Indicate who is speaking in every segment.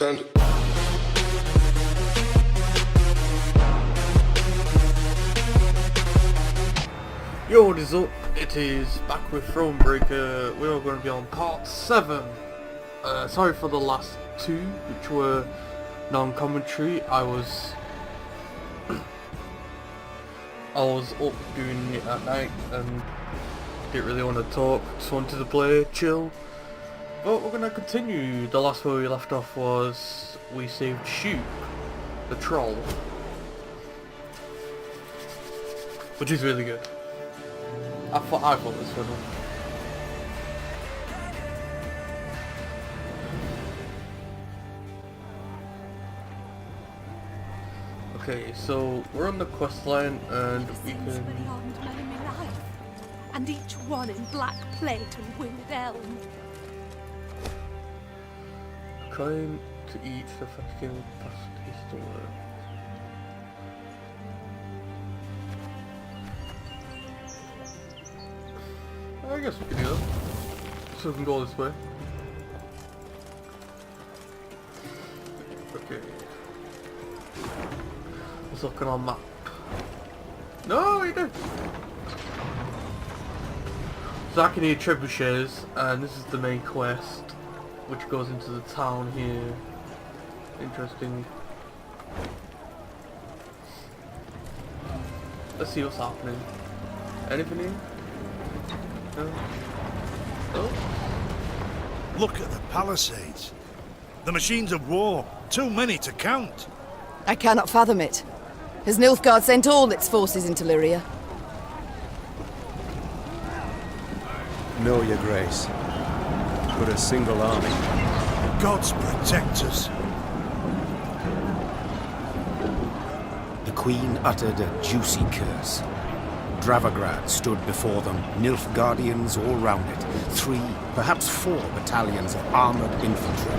Speaker 1: And
Speaker 2: Yo, what is up? It is back with ThroneBreaker. We are going to be on part 7. Sorry for the last 2, which were non-commentary. I was up doing it at night and didn't really want to talk. Just wanted to play, chill. But we're going to continue. The last where we left off was we saved Shoop, the troll, which is really good. I thought this one. Okay, so we're on the quest line and we can.
Speaker 3: And each one in black plate and winged elm.
Speaker 2: Trying to eat the fucking past taste. I guess we can do that. So we can go this way. Okay. Let's look on our map. No, we do. So I can hear trebuchets, and this is the main quest, which goes into the town here. Interesting. Let's see what's happening. Anything here? No? Oh?
Speaker 4: Look at the palisades. The machines of war. Too many to count.
Speaker 5: I cannot fathom it. Has Nilfgaard sent all its forces into Lyria?
Speaker 6: No, your grace. But a single army.
Speaker 4: Gods protect us.
Speaker 7: The Queen uttered a juicy curse. Dravagrad stood before them, Nilfgaardians all round it, 3, perhaps 4 battalions of armoured infantry,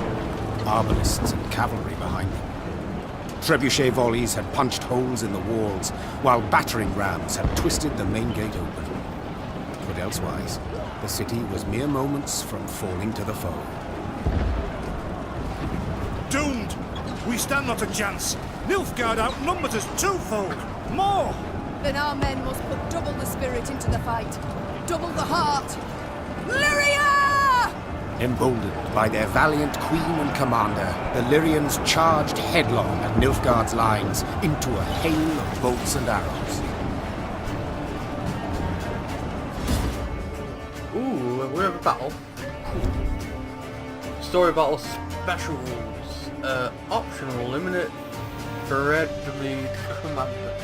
Speaker 7: arbalists and cavalry behind them. Trebuchet volleys had punched holes in the walls, while battering rams had twisted the main gate open. But elsewise, the city was mere moments from falling to the foe.
Speaker 4: Doomed! We stand not a chance. Nilfgaard outnumbers us twofold. More!
Speaker 5: Then our men must put double the spirit into the fight. Double the heart. Lyria!
Speaker 7: Emboldened by their valiant queen and commander, the Lyrians charged headlong at Nilfgaard's lines into a hail of bolts and arrows.
Speaker 2: Ooh, we have a battle. Cool. Story battle special rules. Optional, eliminate friendly commander.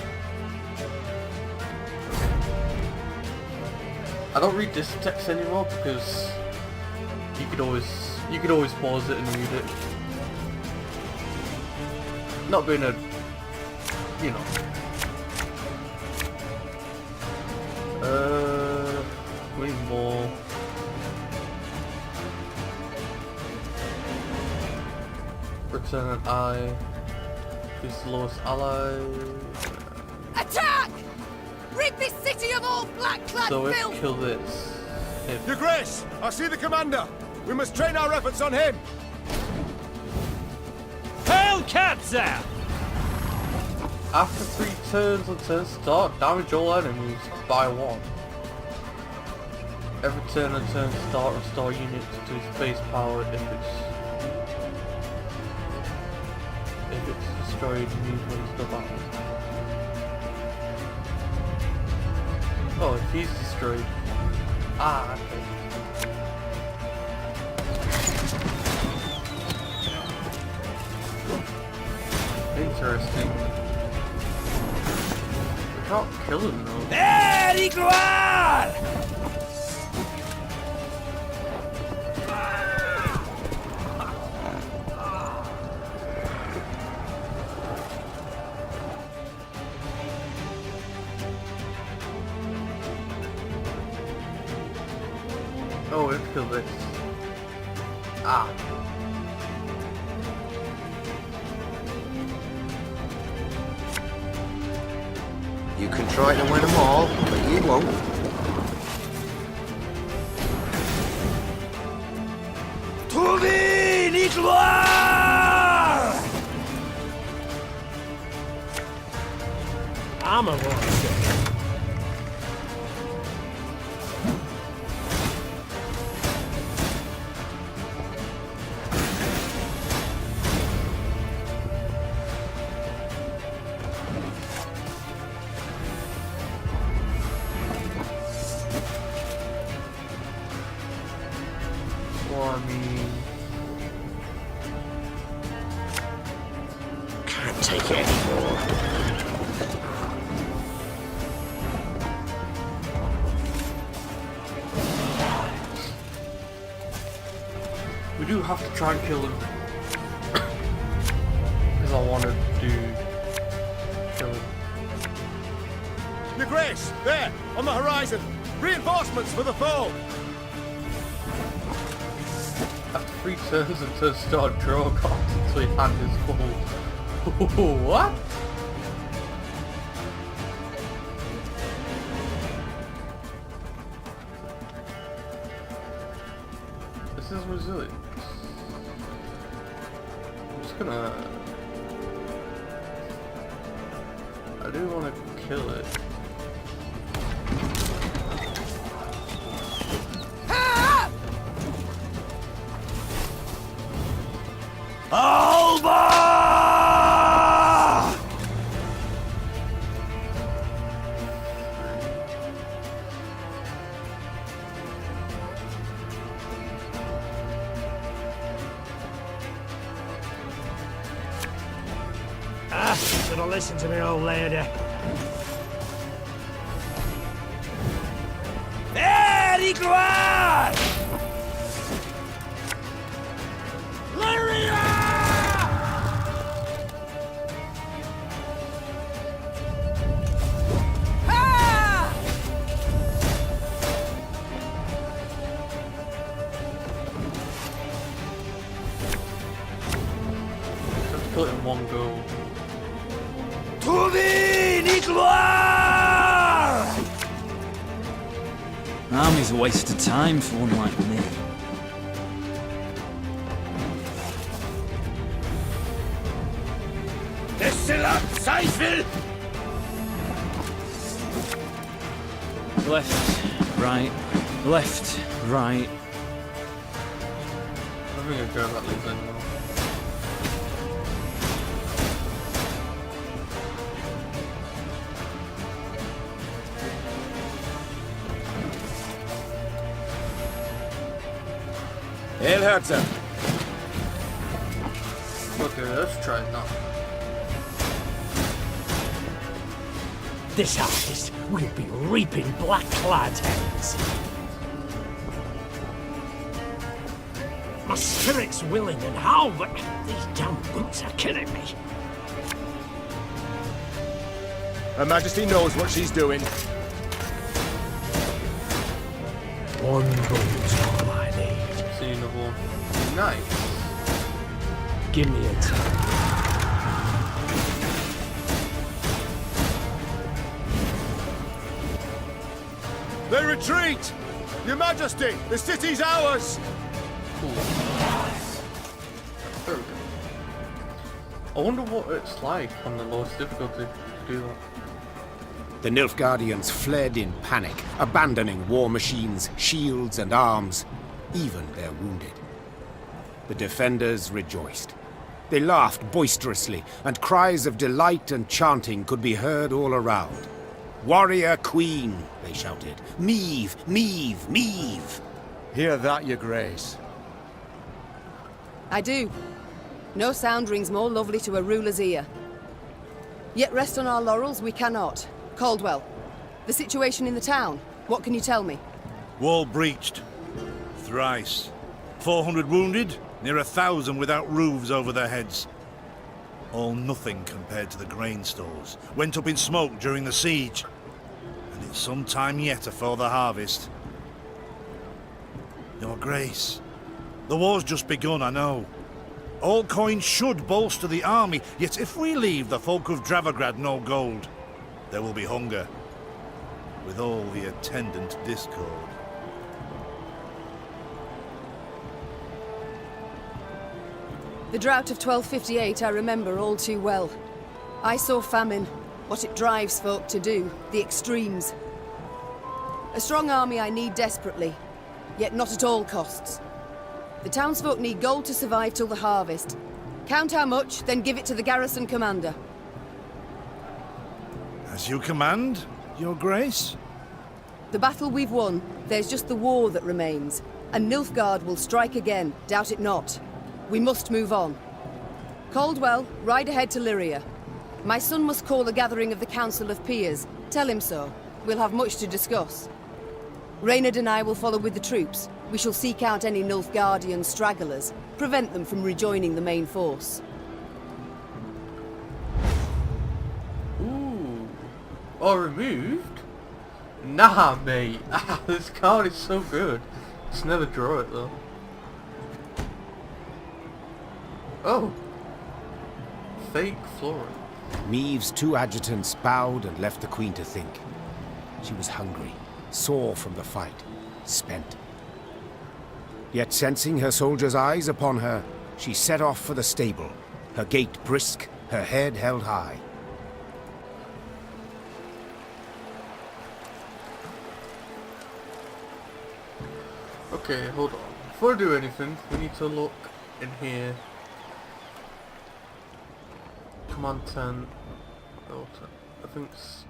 Speaker 2: I don't read this text anymore because you could always pause it and read it. Not being a, you know. We need more. Represent I. This the lowest ally.
Speaker 5: Attack! Rid this city of all black-clad
Speaker 2: So
Speaker 5: filth!
Speaker 2: let's kill this. Him.
Speaker 6: Your grace, I see the commander. We must train our efforts on him.
Speaker 8: Hail Katza!
Speaker 2: After 3 turns on turn start, damage all enemies by 1. Every turn on turn start, restore units to its base power if it's destroyed, use when it's the battle. Oh, if he's destroyed. Ah, okay. Interesting. We can't kill him though. Oh, let's kill this. Ah.
Speaker 7: You can try to win them all, but you won't.
Speaker 4: To the gloire!
Speaker 8: armor won't stick.
Speaker 2: Well, I mean,
Speaker 7: Can't take it anymore.
Speaker 2: we do have to try and kill him. Because I want to kill him.
Speaker 6: Your Grace, there, on the horizon. Reinforcements for the foe.
Speaker 2: After 3 turns until start draw cards until your hand is full. What? This is resilience. I'm just gonna... I do want to kill it.
Speaker 8: Should've listened to me, old lady. Very glad!
Speaker 2: Just kill it in one go.
Speaker 8: To thee, Nicolas! Army's a waste of time for one like me. Left, right, left, right.
Speaker 2: I think I go that leads anymore.
Speaker 6: Hail, Herzer.
Speaker 2: Okay, let's try it now.
Speaker 8: This harvest will be reaping black-clad heads. My spirit's willing and how, but these damn boots are killing me.
Speaker 6: Her Majesty knows what she's doing.
Speaker 8: One boot's all I need.
Speaker 2: See another one. Nice.
Speaker 8: Give me a time.
Speaker 6: They retreat! Your Majesty, the city's ours!
Speaker 2: Cool. There we go. I wonder what it's like on the lowest difficulty to do that.
Speaker 7: The Nilfgaardians fled in panic, abandoning war machines, shields and arms, even their wounded. The defenders rejoiced. They laughed boisterously, and cries of delight and chanting could be heard all around. "Warrior Queen," they shouted. "Meve, Meve, Meve!"
Speaker 6: Hear that, Your Grace.
Speaker 5: I do. No sound rings more lovely to a ruler's ear. Yet rest on our laurels we cannot. Caldwell, the situation in the town, what can you tell me?
Speaker 4: Wall breached. Thrice. 400 wounded, near 1,000 without roofs over their heads. All nothing compared to the grain stores. Went up in smoke during the siege. And it's some time yet afore the harvest. Your Grace, the war's just begun, I know. All coin should bolster the army, yet if we leave the folk of Dravograd no gold, there will be hunger, with all the attendant discord.
Speaker 5: The drought of 1258 I remember all too well. I saw famine, What it drives folk to do, the extremes. A strong army I need desperately, yet not at all costs. The townsfolk need gold to survive till the harvest. Count how much, then give it to the garrison commander.
Speaker 4: As you command, Your Grace?
Speaker 5: The battle we've won, there's just the war that remains. And Nilfgaard will strike again, doubt it not. We must move on. Caldwell, ride ahead to Lyria. My son must call a gathering of the Council of Peers. Tell him so. We'll have much to discuss. Reynard and I will follow with the troops. We shall seek out any Nilfgaardian stragglers, prevent them from rejoining the main force.
Speaker 2: Ooh. Or removed? Nah, mate. This card is so good. Just never draw it though. Oh. Fake Flora.
Speaker 7: Meave's 2 adjutants bowed and left the Queen to think. She was hungry, sore from the fight, spent. Yet sensing her soldiers' eyes upon her, she set off for the stable, her gait brisk, her head held high.
Speaker 2: Okay, hold on. Before I do anything, we need to look in here. Command 10. Oh, 10. I think it's...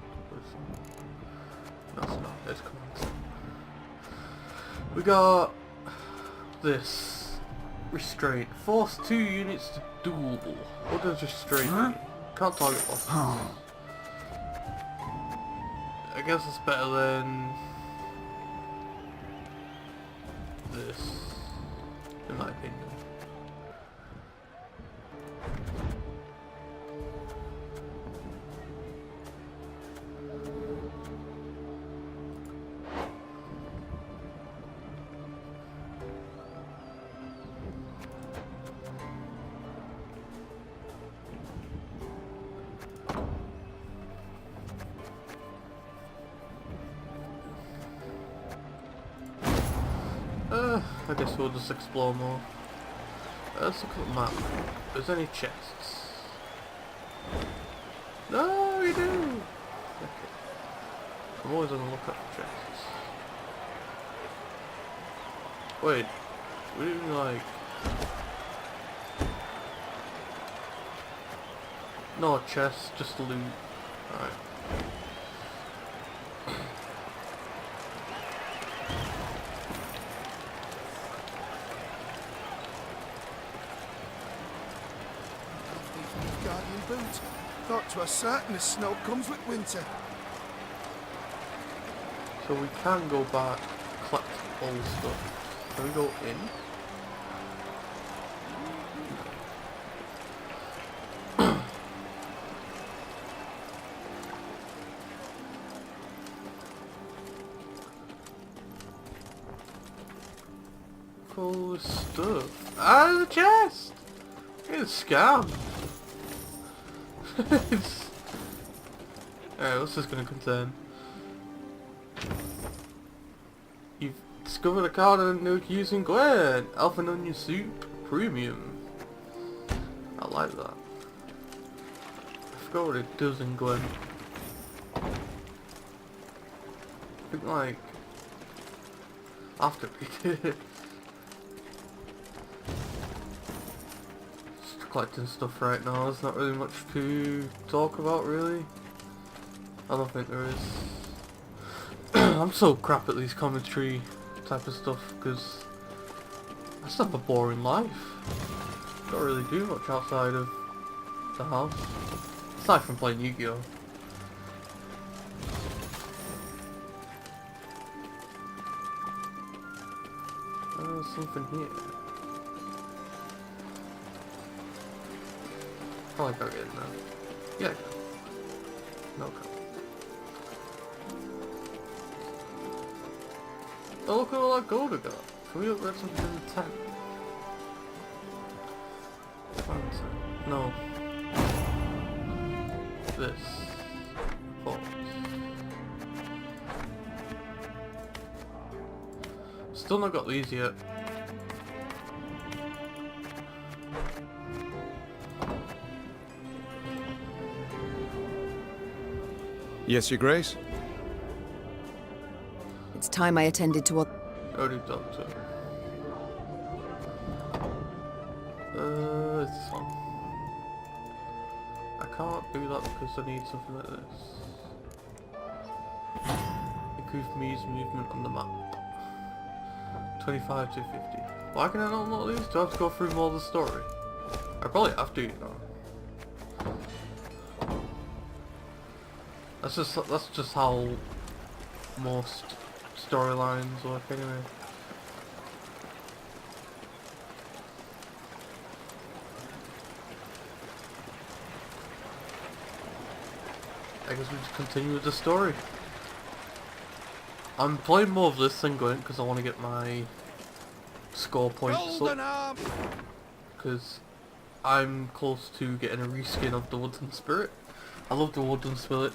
Speaker 2: No, it's not. It's Command 10. We got... this. Restraint. Force 2 units to duel. What does restraint mean? Can't target bosses. I guess it's better than... this, in my opinion. I guess we'll just explore more. Let's look at the map. If there's any chests. No, you do! Okay. I'm always on the lookout for chests. Wait. We didn't like... no chests, just loot. Alright.
Speaker 6: Boot. Thought 'twas certain the snow comes with winter.
Speaker 2: So we can go back, collect all the stuff. Can we go in? Cool stuff. Ah, the chest! It's a scam! Alright, what's this gonna contain? You've discovered a card and nuke using Gwent! Alpha and Onion Soup Premium. I like that. I forgot what it does in Gwent. I think like... after we did it. Collecting stuff right now, there's not really much to talk about really. I don't think there is. I'm so crap at these commentary type of stuff because I just have a boring life. Don't really do much outside of the house. Aside from playing Yu-Gi-Oh! There's something here. Probably gotta get in there. Yeah, I can. No problem. Oh, look at all that gold I got. Can we upgrade something in the tent? No. This. Pause. Still not got these yet.
Speaker 6: Yes, Your Grace?
Speaker 5: It's time I attended to what.
Speaker 2: Already done so. It's this one. I can't do that because I need something like this. Increase Me's movement on the map. 25 to 50. Why can I not unlock these? Do I have to go through more of the story? I probably have to, you know. That's just how most storylines work anyway. I guess we just continue with the story. I'm playing more of this than Gwent because I want to get my score points up. Because I'm close to getting a reskin of the Woodland Spirit. I love the Woodland Spirit.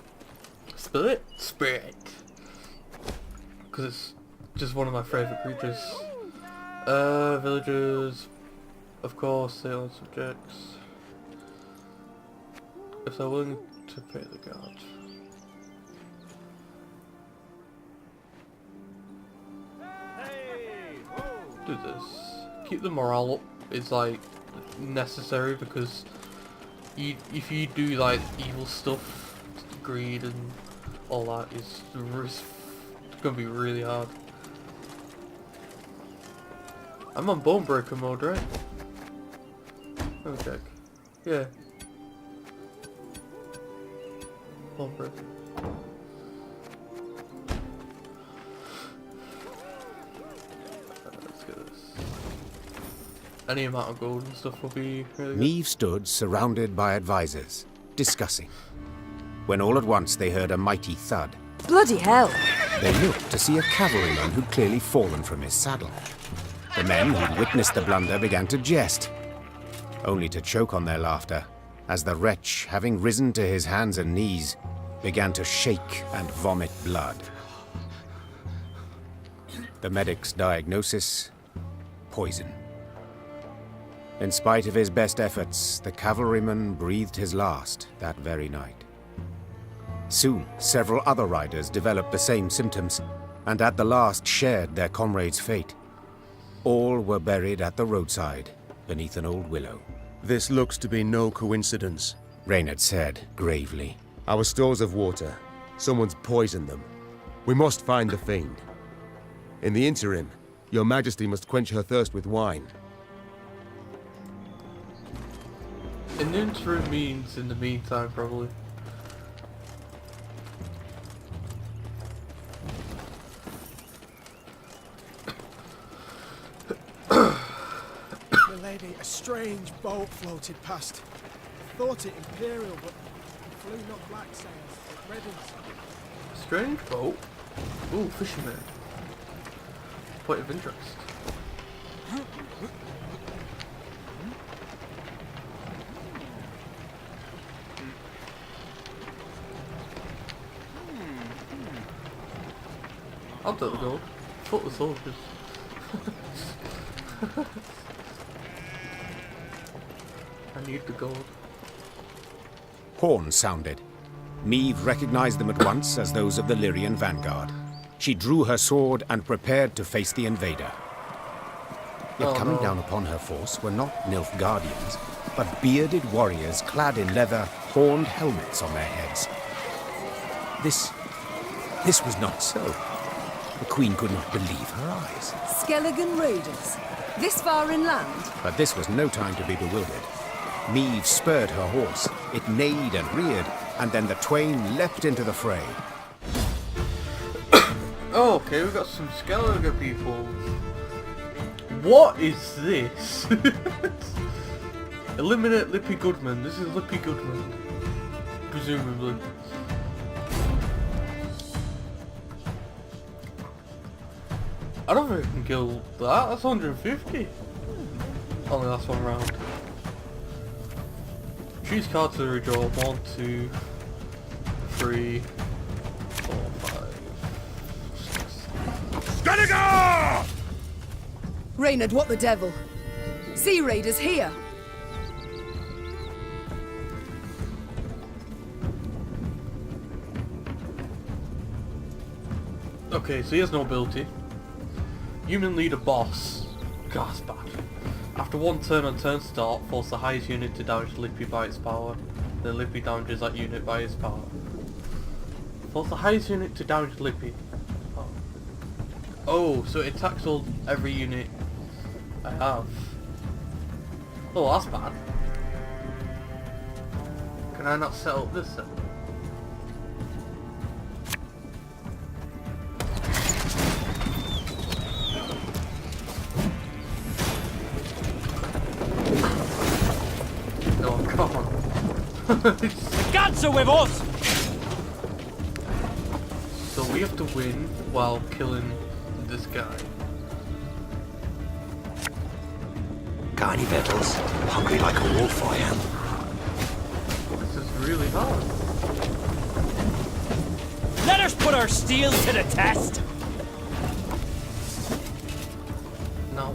Speaker 2: Spirit! Because it's just one of my favourite creatures. Villagers, of course, sailing subjects. If they're willing to pay the guard. Do this. Keep the morale up is like necessary because if you do like evil stuff, greed and all that, it's gonna be really hard. I'm on Bonebreaker mode, right? Let me check. Yeah. Bonebreaker. Let's get this. Any amount of gold and stuff will be really good.
Speaker 7: Neve stood surrounded by advisors, discussing, when all at once they heard a mighty thud.
Speaker 5: Bloody hell!
Speaker 7: They looked to see a cavalryman who'd clearly fallen from his saddle. The men who'd witnessed the blunder began to jest, only to choke on their laughter as the wretch, having risen to his hands and knees, began to shake and vomit blood. The medic's diagnosis: poison. In spite of his best efforts, the cavalryman breathed his last that very night. Soon, several other riders developed the same symptoms, and at the last shared their comrade's fate. All were buried at the roadside, beneath an old willow.
Speaker 6: This looks to be no coincidence,
Speaker 7: Reynard said gravely.
Speaker 6: Our stores of water. Someone's poisoned them. We must find the fiend. In the interim, your Majesty must quench her thirst with wine.
Speaker 2: In the interim means in the meantime, probably.
Speaker 1: Milady, a strange boat floated past. I thought it Imperial, but it flew not black sails, but red and...
Speaker 2: Strange boat? Ooh, fisherman. Point of interest. I'll take the gold. Fuck the soldiers. I need the gold.
Speaker 7: Horns sounded. Neve recognized them at once as those of the Lyrian vanguard. She drew her sword and prepared to face the invader. Yet coming down upon her force were not Nilfgaardians, but bearded warriors clad in leather, horned helmets on their heads. This was not so. The Queen could not believe her eyes.
Speaker 5: Skellige raiders? This far inland?
Speaker 7: But this was no time to be bewildered. Neve spurred her horse. It neighed and reared, and then the twain leapt into the fray.
Speaker 2: Oh, okay, we've got some skellge people. What is this? Eliminate Lippy Goodman. This is Lippy Goodman. Presumably. I don't think I can kill that. That's 150. Only last one round. Choose cards to redraw. 1, 2, 3, 4, 5, 6.
Speaker 4: Skellge!
Speaker 5: Reynard, what the devil? Sea raiders here!
Speaker 2: Okay, so he has no ability. Human leader boss. God, that's bad. After one turn on turn start, force the highest unit to damage Lippy by its power. Then Lippy damages that unit by its power. Force the highest unit to damage Lippy. Oh, so it attacks every unit I have. Oh, that's bad. Can I not set up this then? No, come on.
Speaker 8: The gods are with us!
Speaker 2: So we have to win while killing this guy.
Speaker 9: Got any victuals? Hungry like a wolf I am.
Speaker 2: This is really hard.
Speaker 8: Let us put our steel to the test!
Speaker 2: No.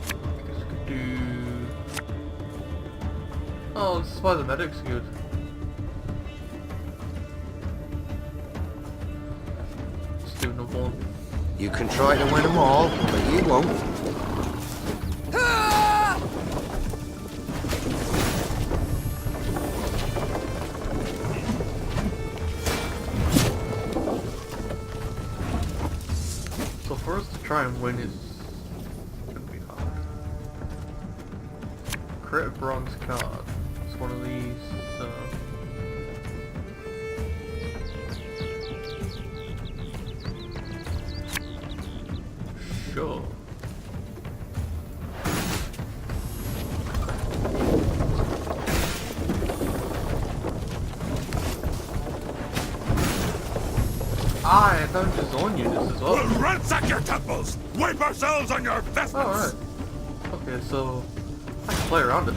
Speaker 2: I guess we could do... Oh, this is why the medic's good. Let's do another one.
Speaker 9: You can try to win them all, but you won't.
Speaker 2: So for us to try and win is gonna be hard. Create a bronze card. It's one of these. Sure. I don't just own you this as well.
Speaker 4: We'll ransack your temples! Wipe ourselves on your vestments!
Speaker 2: Alright. Okay, so I can play around it.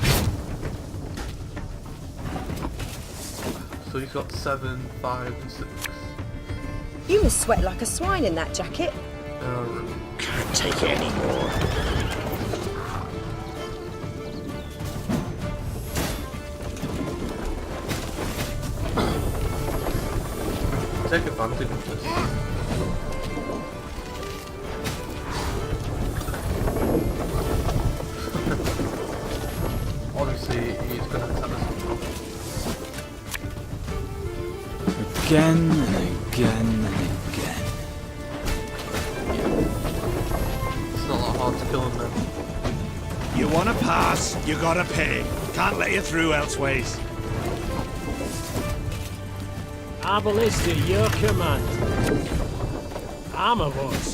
Speaker 2: So he's got 7, 5, and 6.
Speaker 10: You must sweat like a swine in that jacket.
Speaker 9: Can't take it anymore.
Speaker 2: Take advantage of this. Obviously, he's gonna attack us.
Speaker 11: Again and again and again.
Speaker 2: It's not that hard to kill him then.
Speaker 4: You wanna pass, you gotta pay. Can't let you through elseways.
Speaker 8: Abalista, your command. I'm a voice.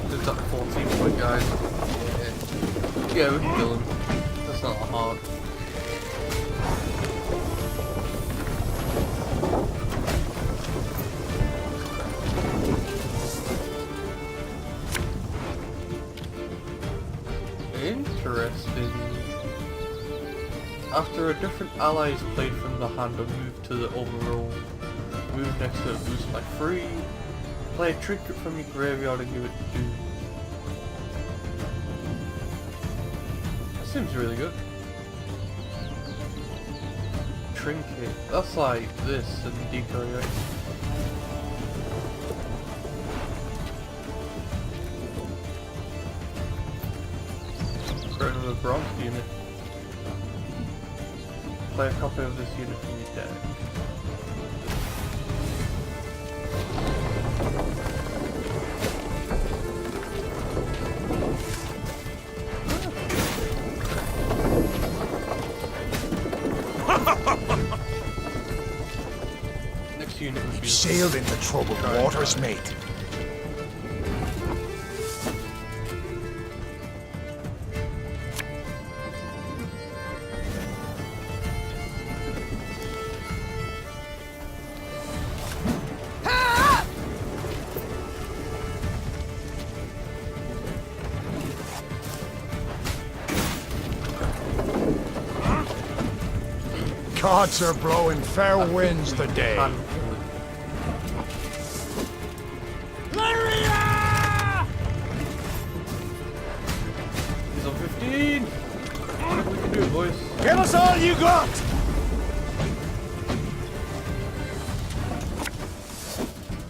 Speaker 2: There's that 14-point guy. Yeah, we can kill him. That's not that hard. Interesting. After a different ally is played from the hand or moved to the overall, move next to it boost by 3. Play a trinket from your graveyard and give it to 2. That seems really good. Trinket. That's like this and decoy, right? Another bronze unit. Play a copy of this unit from your deck. Next unit would be
Speaker 9: Sailed into troubled waters, mate. Gods are blowing fair winds today.
Speaker 4: Give us all you got!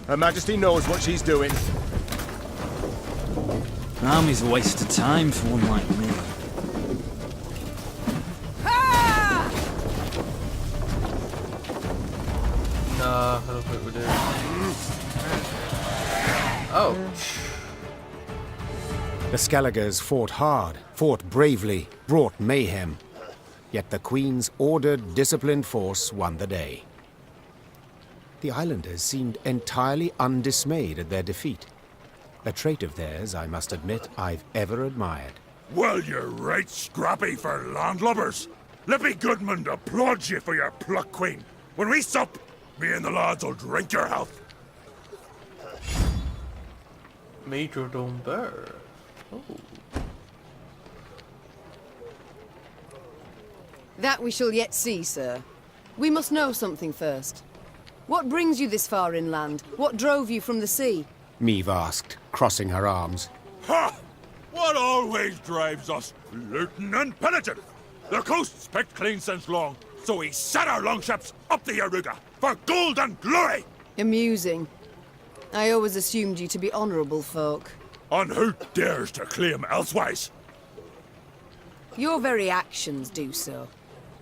Speaker 6: Her Majesty knows what she's doing.
Speaker 11: Army's a waste of time for one like me.
Speaker 2: Nah, I don't think we do. Ouch.
Speaker 7: The Skelligers fought hard, fought bravely, brought mayhem. Yet the Queen's ordered, disciplined force won the day. The islanders seemed entirely undismayed at their defeat. A trait of theirs, I must admit, I've ever admired.
Speaker 12: Well, you're right scrappy for landlubbers. Let me Goodman applaud you for your pluck, Queen. When we sup, me and the lads will drink your health.
Speaker 2: Major Domber. Oh.
Speaker 5: That we shall yet see, sir. We must know something first. What brings you this far inland? What drove you from the sea?
Speaker 7: Maeve asked, crossing her arms.
Speaker 12: Ha! What always drives us? Looting and pillaging. The coast's picked clean since long, so we set our longships up the Yaruga for gold and glory!
Speaker 5: Amusing. I always assumed you to be honourable folk.
Speaker 12: And who dares to claim elsewise?
Speaker 5: Your very actions do so.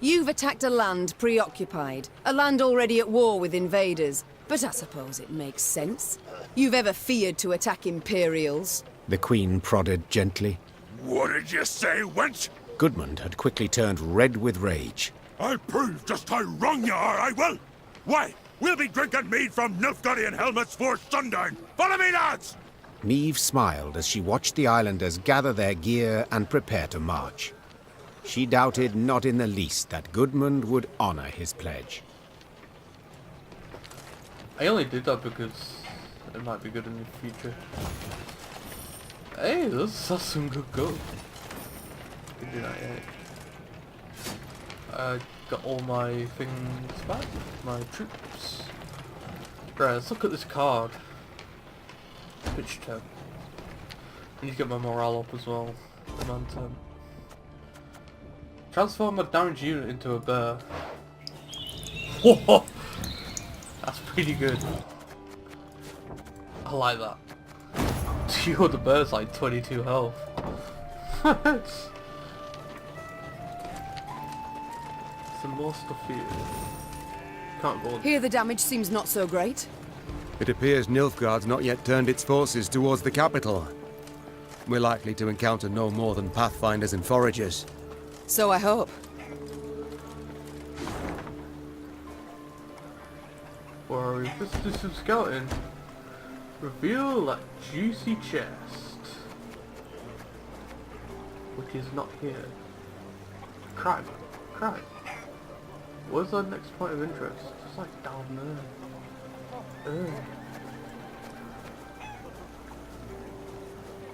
Speaker 5: You've attacked a land preoccupied, a land already at war with invaders. But I suppose it makes sense. You've ever feared to attack Imperials?
Speaker 7: The Queen prodded gently.
Speaker 12: What did you say, wench?
Speaker 7: Goodman had quickly turned red with rage.
Speaker 12: I'll prove just how wrong you are, I will! Why, we'll be drinking mead from Nilfgaardian helmets for sundown! Follow me, lads!
Speaker 7: Maeve smiled as she watched the islanders gather their gear and prepare to march. She doubted not in the least that Goodman would honor his pledge.
Speaker 2: I only did that because it might be good in the future. Hey, that's some good gold. Can do that, yeah. I got all my things back, my troops. Right, let's look at this card. Pitch tab. I need to get my morale up as well. Command tab. Transform a damaged unit into a bear. Whoa! That's pretty good. I like that. Yo, the bear's like 22 health. Some more stuff here. Can't go on.
Speaker 5: Here the damage seems not so great.
Speaker 6: It appears Nilfgaard's not yet turned its forces towards the capital. We're likely to encounter no more than pathfinders and foragers.
Speaker 5: So I hope.
Speaker 2: Where are we? Let's do some scouting. Reveal that juicy chest. Which is not here. Crime. Crime. Where's our next point of interest? It's like down there.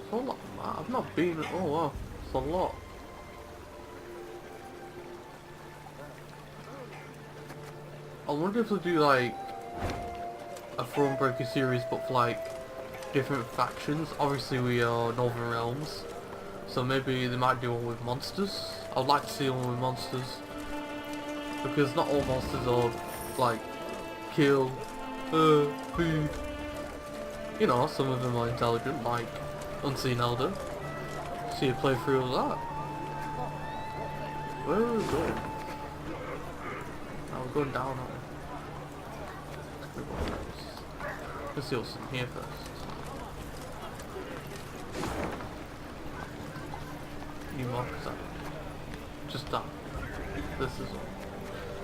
Speaker 2: It's a lot, man. I've not been. Oh wow. It's a lot. I wonder if they'll do like a ThroneBreaker series but for like different factions. Obviously we are Northern Realms, so maybe they might do one with monsters. I'd like to see one with monsters, because not all monsters are like kill, food. You know, some of them are intelligent, like Unseen Elder. See a playthrough of that. Where are we going? We're going down. Let's see what's in here first. New markers up. Just that. This is all.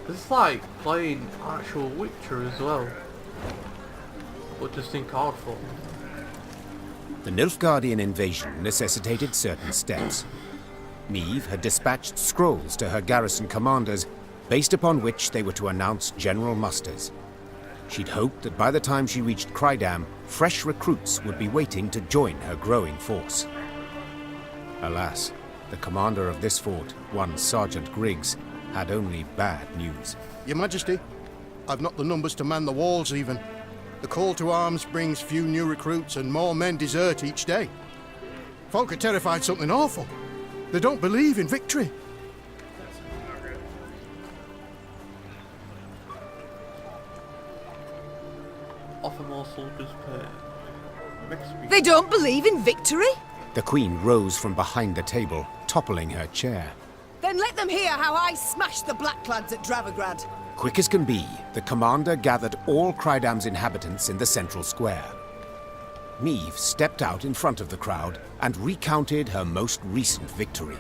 Speaker 2: This is like playing actual Witcher as well, but just in card form.
Speaker 7: The Nilfgaardian invasion necessitated certain steps. Maeve had dispatched scrolls to her garrison commanders, based upon which they were to announce general musters. She'd hoped that by the time she reached Crydam, fresh recruits would be waiting to join her growing force. Alas, the commander of this fort, one Sergeant Griggs, had only bad news.
Speaker 13: Your Majesty, I've not the numbers to man the walls even. The call to arms brings few new recruits and more men desert each day. Folk are terrified something awful. They don't believe in victory.
Speaker 2: Offer more soldiers pay.
Speaker 5: They don't believe in victory?
Speaker 7: The Queen rose from behind the table, toppling her chair.
Speaker 5: Then let them hear how I smashed the Blacklads at Dravagrad.
Speaker 7: Quick as can be, the commander gathered all Crydam's inhabitants in the central square. Meve stepped out in front of the crowd and recounted her most recent victory.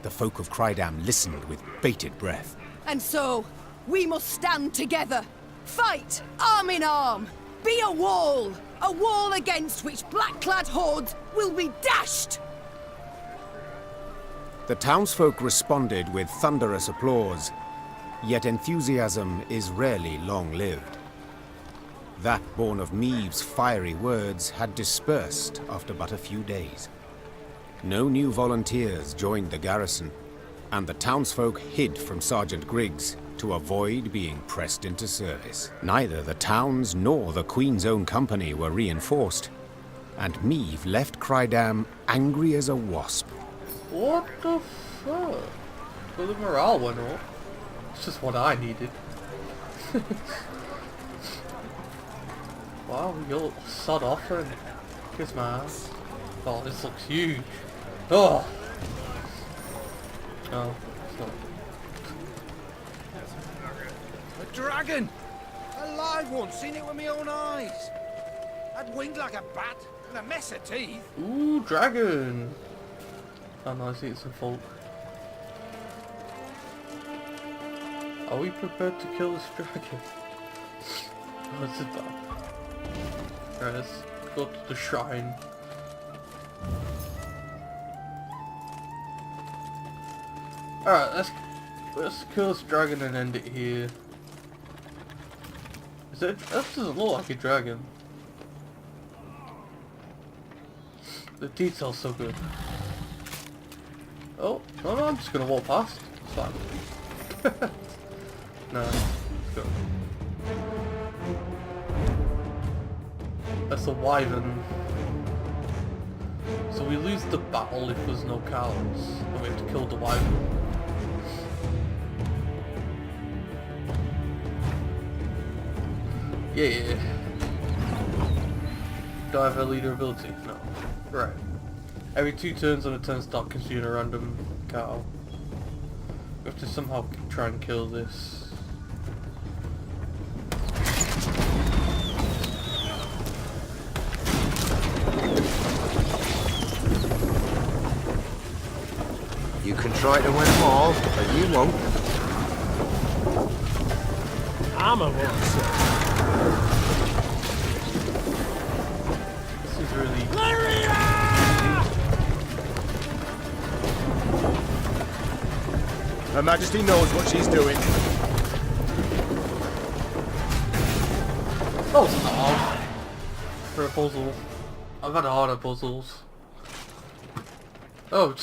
Speaker 7: The folk of Crydam listened with bated breath.
Speaker 5: And so, we must stand together. Fight, arm in arm. Be a wall against which black-clad hordes will be dashed.
Speaker 7: The townsfolk responded with thunderous applause, yet enthusiasm is rarely long-lived. That born of Meve's fiery words had dispersed after but a few days. No new volunteers joined the garrison, and the townsfolk hid from Sergeant Griggs to avoid being pressed into service. Neither the town's nor the Queen's own company were reinforced, and Meve left Crydam angry as a wasp.
Speaker 2: What the fuck? Well, the morale went up. It's just what I needed. Wow, you'll sod off and kiss my ass. Oh, this looks huge. Oh! Oh, it's not.
Speaker 14: A dragon! A live one, seen it with my own eyes. Had winged like a bat and a mess of teeth.
Speaker 2: Ooh, dragon! Oh no, I see it's some folk. Are we prepared to kill this dragon? What's it done? Alright, let's go to the shrine. Alright, let's kill this dragon and end it here. That doesn't look like a dragon. The detail's so good. Oh, no, I'm just gonna walk past. It's fine. No, let's go. That's a wyvern. So we lose the battle if there's no cows, and we have to kill the wyvern. Yeah. Do I have a leader ability? No. Right. Every 2 turns on a turn start consuming a random cow. We have to somehow try and kill this.
Speaker 9: You can try to win them all, but you won't.
Speaker 8: I'm a one.
Speaker 2: This is really...
Speaker 6: Her Majesty knows what she's doing.
Speaker 2: Oh, it's not hard. For a puzzle. I've had harder puzzles. Oh,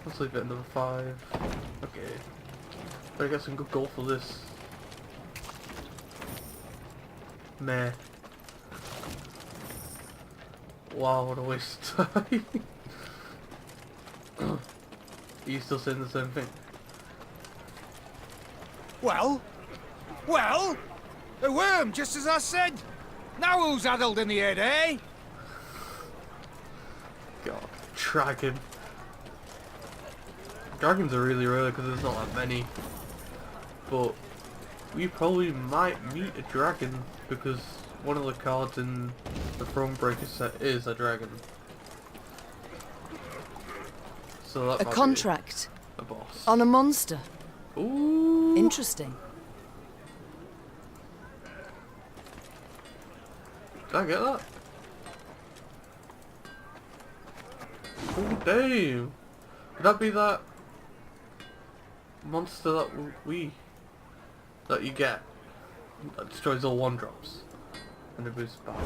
Speaker 2: let's leave it at number 5. Okay. Better get some good gold for this. Meh. Wow, what a waste of time. Are you still saying the same thing?
Speaker 14: Well? Well? A worm, just as I said. Now who's addled in the head, eh?
Speaker 2: God, dragon. Dragons are really rare because there's not that many. But we probably might meet a dragon because one of the cards in the ThroneBreaker set is a dragon. So that
Speaker 5: A
Speaker 2: might
Speaker 5: contract?
Speaker 2: Be a boss.
Speaker 5: On a monster?
Speaker 2: Ooh.
Speaker 5: Interesting.
Speaker 2: Did I get that? Oh damn! Could that be that monster that that you get that destroys all 1-drops and it boosts battle?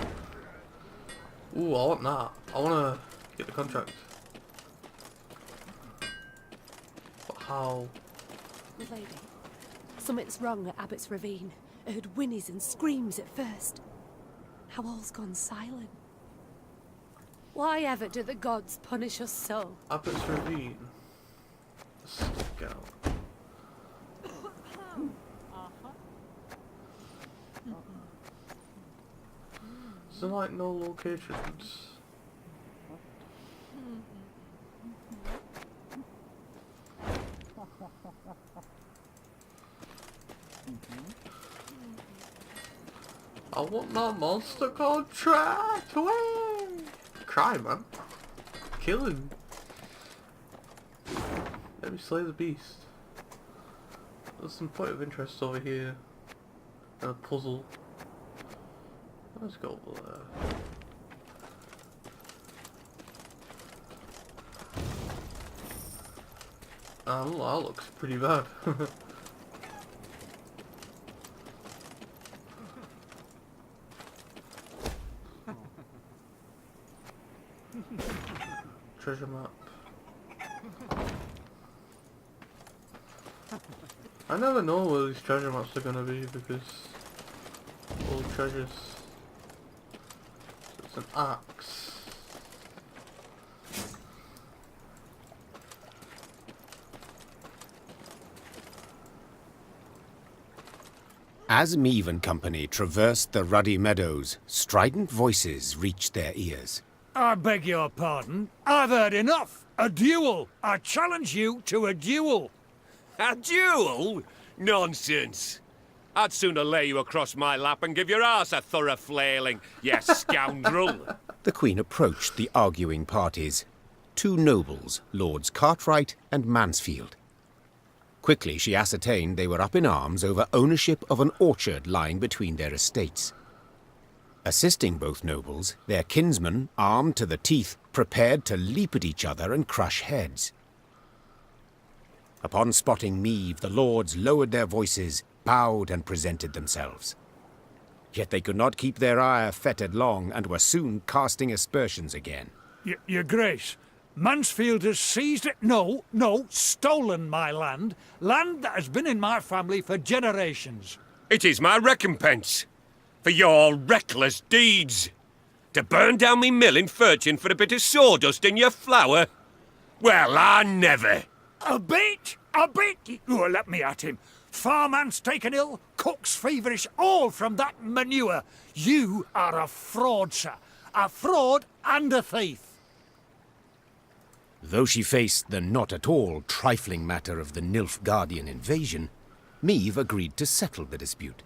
Speaker 2: Ooh, I want that. I wanna get the contract. But how?
Speaker 3: Lady, something's wrong at Abbott's Ravine. I heard whinnies and screams at first. How all's gone silent. Why ever do the gods punish us so?
Speaker 2: Abbott's Ravine. Scout. Is there like no locations? I want my monster called trapped away. Cry, man. Kill him. Let me slay the beast. There's some point of interest over here. And a puzzle. Let's go over there. That looks pretty bad. Treasure map. I never know where these treasure maps are gonna be because old treasures. So it's an axe.
Speaker 7: As Meave and company traversed the ruddy meadows, strident voices reached their ears.
Speaker 8: I beg your pardon. I've heard enough. A duel. I challenge you to a duel.
Speaker 15: A duel? Nonsense. I'd sooner lay you across my lap and give your arse a thorough flailing, you scoundrel.
Speaker 7: The Queen approached the arguing parties. Two nobles, Lords Cartwright and Mansfield. Quickly she ascertained they were up in arms over ownership of an orchard lying between their estates. Assisting both nobles, their kinsmen, armed to the teeth, prepared to leap at each other and crush heads. Upon spotting Meave, the lords lowered their voices, bowed and presented themselves. Yet they could not keep their ire fettered long, and were soon casting aspersions again.
Speaker 8: Your Grace, Mansfield has seized it. No, stolen my land. Land that has been in my family for generations.
Speaker 15: It is my recompense for your reckless deeds. To burn down me mill in Furchin for a bit of sawdust in your flour? Well, I never.
Speaker 8: A bit? Oh, let me at him. Farman's taken ill, cook's feverish, all from that manure. You are a fraud, sir. A fraud and a thief.
Speaker 7: Though she faced the not at all trifling matter of the Nilfgaardian invasion, Meave agreed to settle the dispute.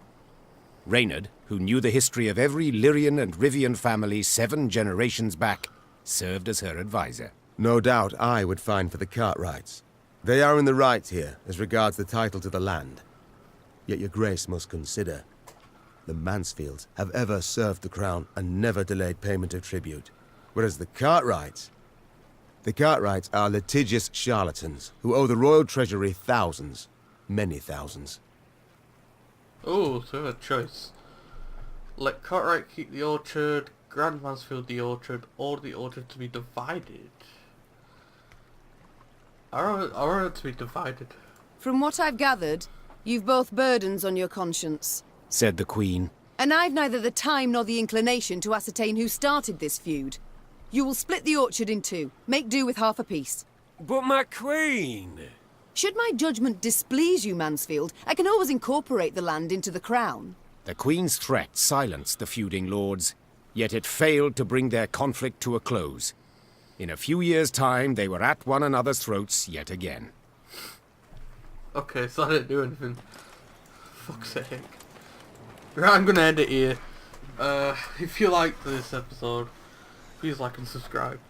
Speaker 7: Reynard, who knew the history of every Lyrian and Rivian family 7 generations back, served as her advisor.
Speaker 6: No doubt I would find for the Cartwrights. They are in the right here, as regards the title to the land. Yet your grace must consider, the Mansfields have ever served the crown and never delayed payment of tribute. Whereas the Cartwrights are litigious charlatans who owe the royal treasury thousands, many thousands.
Speaker 2: Oh, so a choice. Let Cartwright keep the orchard, grant Mansfield the orchard, or the orchard to be divided. I want it to be divided.
Speaker 5: From what I've gathered, you've both burdens on your conscience,
Speaker 7: said the Queen.
Speaker 5: And I've neither the time nor the inclination to ascertain who started this feud. You will split the orchard in 2, make do with half a piece.
Speaker 15: But my Queen...
Speaker 5: Should my judgment displease you, Mansfield, I can always incorporate the land into the crown.
Speaker 7: The Queen's threat silenced the feuding lords, yet it failed to bring their conflict to a close. In a few years' time, they were at one another's throats yet again.
Speaker 2: Okay, so I didn't do anything. Fuck's sake. Right, I'm gonna end it here. If you liked this episode, please like and subscribe.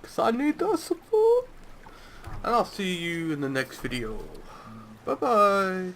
Speaker 2: Because I need that support. And I'll see you in the next video. Bye bye.